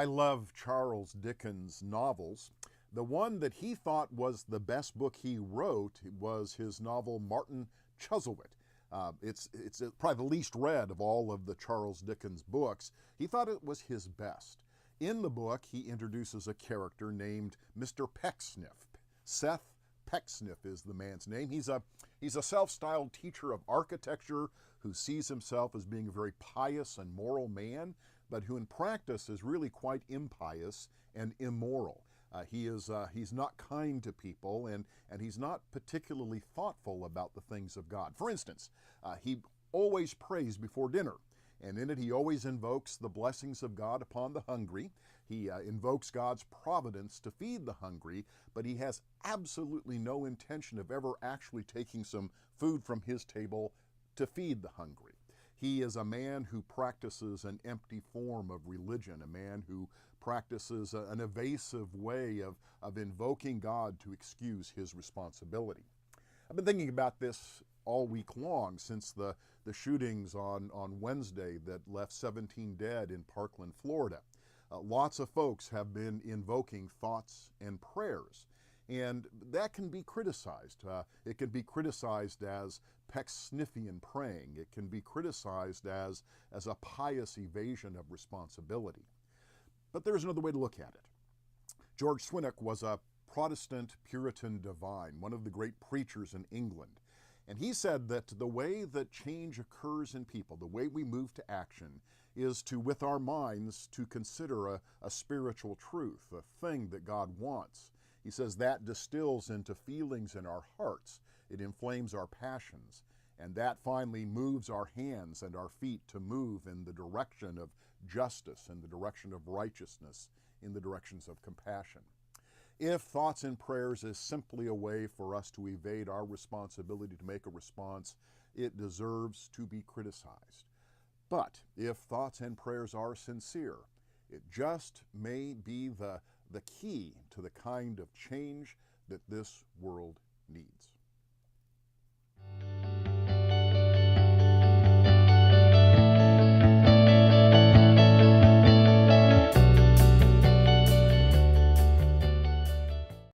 I love Charles Dickens' novels. The one that he thought was the best book he wrote was his novel Martin Chuzzlewit. It's probably the least read of all of the Charles Dickens books. He thought it was his best. In the book, he introduces a character named Mr. Pecksniff. Seth Pecksniff is the man's name. He's a self-styled teacher of architecture who sees himself as being a very pious and moral man, but who in practice is really quite impious and immoral. He's not kind to people, and he's not particularly thoughtful about the things of God. For instance, he always prays before dinner. And in it, he always invokes the blessings of God upon the hungry. He invokes God's providence to feed the hungry, but he has absolutely no intention of ever actually taking some food from his table to feed the hungry. He is a man who practices an empty form of religion, a man who practices an evasive way of invoking God to excuse his responsibility. I've been thinking about this all week long since the shootings on Wednesday that left 17 dead in Parkland, Florida. Lots of folks have been invoking thoughts and prayers, and that can be criticized. It can be criticized as Pecksniffian praying. It can be criticized as a pious evasion of responsibility. But there's another way to look at it. George Swinnock was a Protestant Puritan divine, one of the great preachers in England. And he said that the way that change occurs in people, the way we move to action, is to, with our minds, to consider a spiritual truth, a thing that God wants. He says that distills into feelings in our hearts. It inflames our passions. And that finally moves our hands and our feet to move in the direction of justice, in the direction of righteousness, in the directions of compassion. If thoughts and prayers is simply a way for us to evade our responsibility to make a response, it deserves to be criticized. But if thoughts and prayers are sincere, it just may be the key to the kind of change that this world needs.